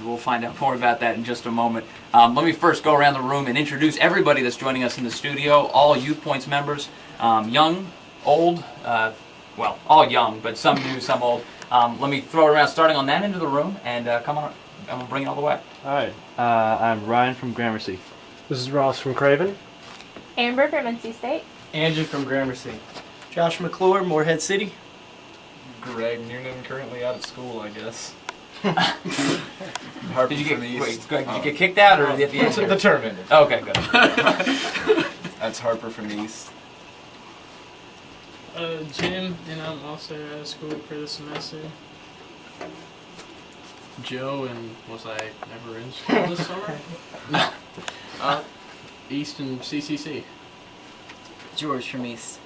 and we'll find out more about that in just a moment. Let me first go around the room and introduce everybody that's joining us in the studio, all Youthpoints members, young, old, well, all young, but some new, some old. Let me throw it around, starting on that end of the room, and come on, and we'll bring it all the way. All right, I'm Ryan from Gramercy. This is Ross from Craven. Amber from NC State. Andrew from Gramercy. Josh McClure, Morehead City. Greg Noonan, currently out of school, I guess. Did you get kicked out, or did the answer? The term ended. Okay, good. That's Harper from East. Jim, and I'm also out of school for the semester. Joe, and was I never in school this summer? No. East and CCC. George from East.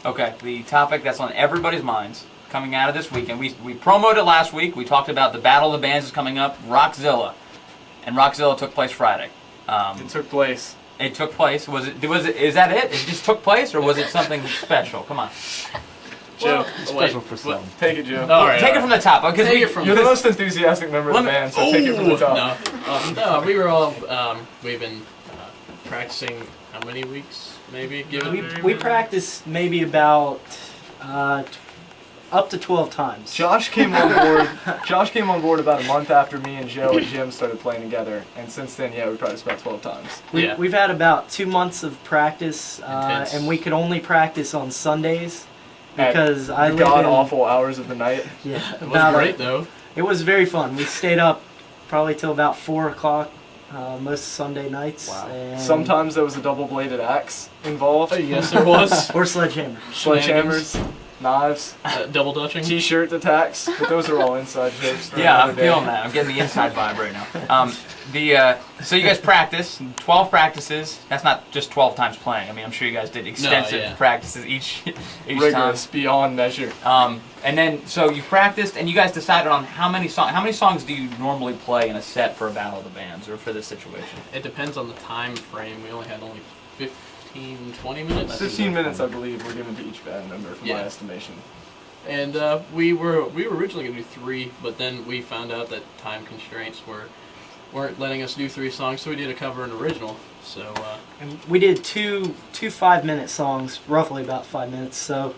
Okay, the topic that's on everybody's minds coming out of this weekend. We promoted it last week. We talked about the Battle of the Bands is coming up, Rockzilla, and Rockzilla took place Friday. It took place. It took place. Was it? Is that it? It just took place, or was it something special? Come on. Joe, Special for some. take it, Joe. All right, Take it from the top, because You're the most enthusiastic member of the band, so take it from the top. No, we were all, we've been practicing how many weeks, maybe? We practiced maybe about up to 12 times. Josh came on board. Josh came on board about a month after me and Joe and Jim started playing together, and since then, yeah, we practiced about 12 times. We've had about 2 months of practice, and we could only practice on Sundays because I live god in awful hours of the night. Yeah, It was great, though. It was very fun. We stayed up probably till about 4 o'clock most Sunday nights. Wow. And Sometimes there was a double-bladed axe involved. Yes, there was. or sledgehammer. Sledgehammers, knives, Double dutching. T-shirt attacks, but those are all inside jokes. for yeah, another I'm day. feeling that. I'm getting the inside vibe right now. So you guys practice 12 practices. That's not just 12 times playing. I mean, I'm sure you guys did extensive practices each Rigorous, time. beyond measure. And then so you practiced, and you guys decided on how many songs. How many songs do you normally play in a set for a Battle of the Bands, or for this situation? It depends on the time frame. We only had 15, 20 minutes. 15 minutes, I believe, were given to each band member, from my estimation. And we were originally going to do 3, but then we found out that time constraints weren't letting us do 3 songs, so we did a cover and original. So And we did two 5-minute songs, roughly about 5 minutes. So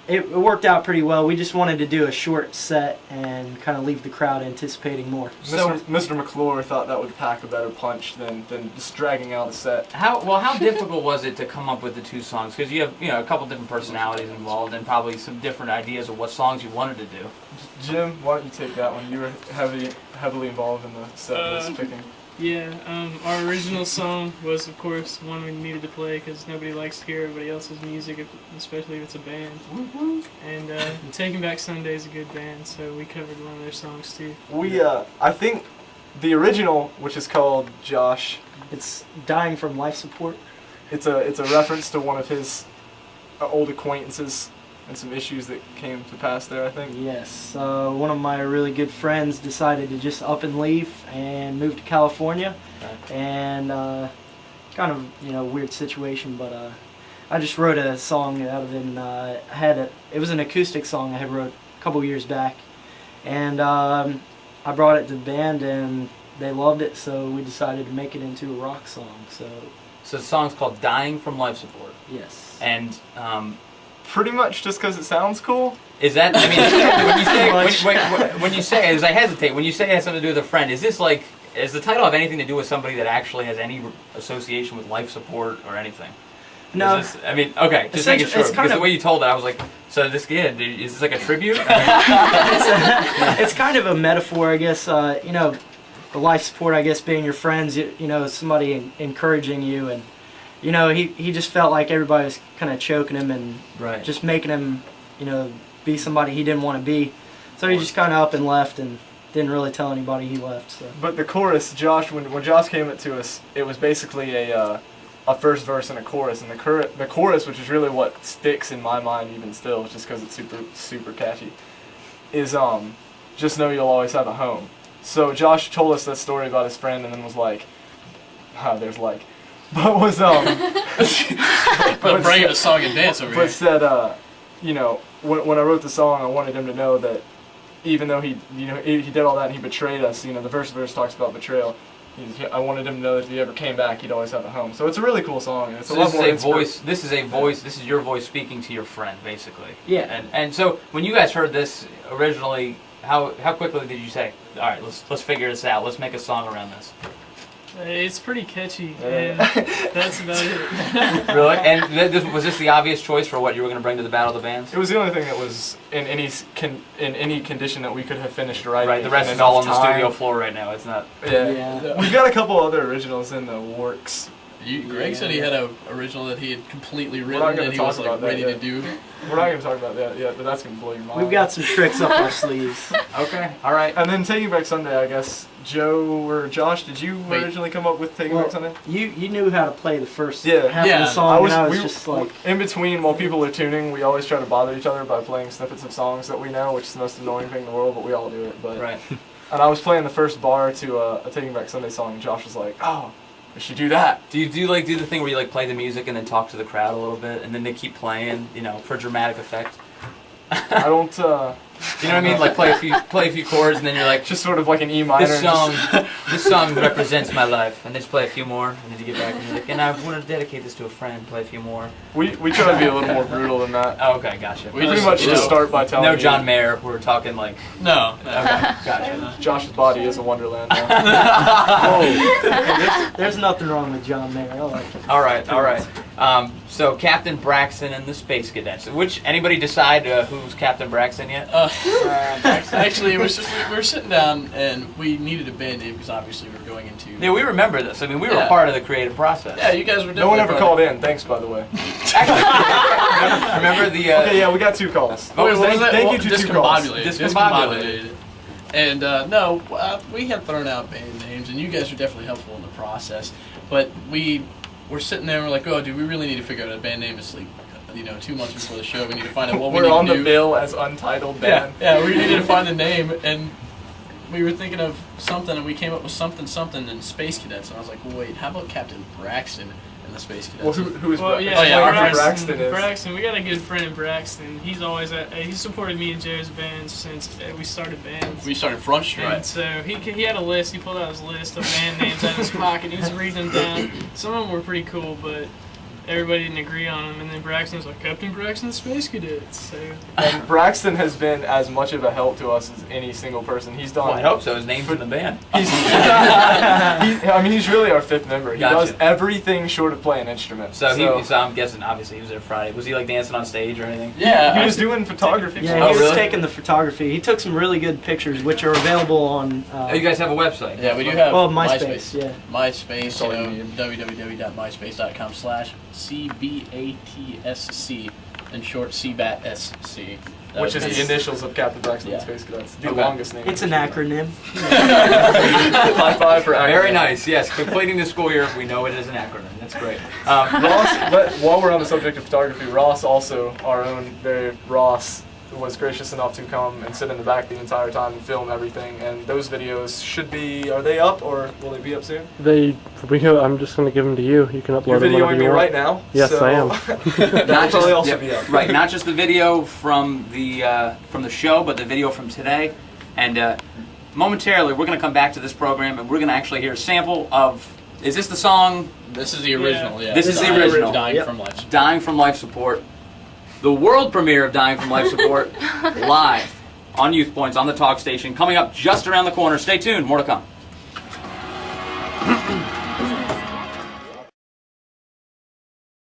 it worked out pretty well. We just wanted to do a short set and kind of leave the crowd anticipating more. Mr. McClure thought that would pack a better punch than just dragging out a set. How difficult was it to come up with the 2 songs? Because you have a couple different personalities involved, and probably some different ideas of what songs you wanted to do. Jim, why don't you take that one? You were heavily involved in the set list picking. Yeah, our original song was, of course, one we needed to play because nobody likes to hear everybody else's music, especially if it's a band. And Taking Back Sunday is a good band, so we covered one of their songs too. I think the original, which is called Josh, It's Dying from Life Support. it's a reference to one of his old acquaintances and some issues that came to pass there, I think. Yes, one of my really good friends decided to just up and leave and move to California, and kind of weird situation, but I just wrote a song out of it, and it was an acoustic song I had wrote a couple years back, and I brought it to the band and they loved it, so we decided to make it into a rock song. So the song's called "Dying from Life Support." yes, And Pretty much just because it sounds cool. is that? I mean, when you say, as I hesitate, when you say it has something to do with a friend, is this like? Does the title have anything to do with somebody that actually has any association with life support or anything? no, Okay, just making sure, it's because the of- way you told it, I was like, so this kid, is this like a tribute? I mean, it's kind of a metaphor, I guess. The life support, I guess, being your friends, somebody encouraging you, and he just felt like everybody was kind of choking him and right. just making him, be somebody he didn't want to be. So he just kind of up and left and didn't really tell anybody he left. So. But the chorus, Josh, when Josh came it to us, it was basically a first verse and a chorus, and the chorus, which is really what sticks in my mind even still, just because it's super super catchy, is just know you'll always have a home. So Josh told us that story about his friend, and then was like, but was But bringing a song and dance over here. But said, when I wrote the song, I wanted him to know that even though he did all that and he betrayed us, the verse talks about betrayal. I wanted him to know that if he ever came back, he'd always have a home. So it's a really cool song. And it's So a lot more this is a voice. This is your voice speaking to your friend, basically. Yeah. And so when you guys heard this originally, how quickly did you say, all right, let's figure this out. Let's make a song around this. It's pretty catchy, and that's about it. Really? And was this the obvious choice for what you were going to bring to the Battle of the Bands? It was the only thing that was in any condition that we could have finished writing. Right. The rest in is all on enough the studio time. floor right now. It's not. Yeah. We've got a couple other originals in the works. Greg said he had an original that he had completely not written gonna and he talk was about that ready yet. to do. We're not going to talk about that yet, but that's going to blow your mind. We've got some tricks up our sleeves. Okay. All right. And then Taking Back Sunday, I guess. Joe or Josh, did you Wait. originally come up with Taking Well, Back Sunday? You knew how to play the first Yeah. half of Yeah. the song, and I was we just like, in between while people are tuning, we always try to bother each other by playing snippets of songs that we know, which is the most annoying thing in the world, but we all do it. But Right. And I was playing the first bar to a Taking Back Sunday song, and Josh was like, "Oh, we should do that." Do you do the thing where you play the music and then talk to the crowd a little bit, and then they keep playing, for dramatic effect? I don't. You know what I mean? Like play a few chords, and then you're like, Just sort of like an E minor. this and just- song, this song represents my life, and then just play a few more, and then you get back and you're like, and I want to dedicate this to a friend. Play a few more. we try to be a little more brutal than that. Oh, okay, gotcha. We We pretty just- much you just know, start by telling No you John Mayer. We're talking like. No. Okay, gotcha. Josh's body is a wonderland. Now. there's nothing wrong with John Mayer. I like it. All right. So Captain Braxton and the Space Cadets. Anybody decide who's Captain Braxton yet? Actually, it was just we were sitting down and we needed a band name because obviously we were going into. Yeah, we remember this. I mean, we were Yeah. part of the creative process. Yeah, you guys were. No one ever definitely called part in. Thanks, by the way. Remember the. Okay, yeah, we got 2 calls. What was Thank, that? thank you to 2 calls. Discombobulated. And we had thrown out band names, and you guys were definitely helpful in the process. But we were sitting there and we're like, oh, dude, we really need to figure out a band name. It's like, 2 months before the show, we need to find out what we We're need on to the do. bill as untitled Yeah, band. yeah, we needed to find the name, and we were thinking of something, and we came up with something in Space Cadets, and I was like, well, wait, how about Captain Braxton and the Space Cadets? Well, who is Well, Braxton? yeah, Oh, yeah, our friend Braxton is. Braxton, we got a good friend in Braxton. He's always he supported me and Joe's band since we started bands. We started Front Strike. And so he had a list. He pulled out his list of band names out of his pocket. He was reading them down. Some of them were pretty cool, but everybody didn't agree on them. And then Braxton was like, Captain Braxton, Space Cadets. So And Braxton has been as much of a help to us as any single person. He's done. Well, I hope so. His name's in the band. He's really our 5th member. He Gotcha. does everything short of playing instruments. So I'm guessing, obviously, he was there Friday. Was he dancing on stage or anything? Yeah, he was doing photography. Yeah, Oh, he was really? taking the photography. He took some really good pictures, which are available on. Oh, you guys have a website? Yeah, we do have Well, MySpace, yeah. MySpace, That's all you need. www.myspace.com/CBATSC, in short, CBATSC. Which is the It's- initials of Captain Braxton and Yeah. Space Cadets. The Okay. longest name. It's an acronym. High five for acronym. Very nice. Yes, completing the school year. We know it is an acronym. That's great. While we're on the subject of photography, Ross also, our own Ross, was gracious enough to come and sit in the back the entire time and film everything. And those videos are they up or will they be up soon? I'm just going to give them to you. You can upload You're them whenever videoing you me want. right now? Yes, so I am. That'll probably also be up. Right, not just the video from the show, but the video from today. And momentarily, we're going to come back to this program, and we're going to actually hear a sample of. Is this the song This is the original, yeah. This is the original. Dying Yep. from Life. "Dying from Life Support"? The world premiere of "Dying from Life Support" live on Youthpoints on the Talk Station, coming up just around the corner. Stay tuned. More to come.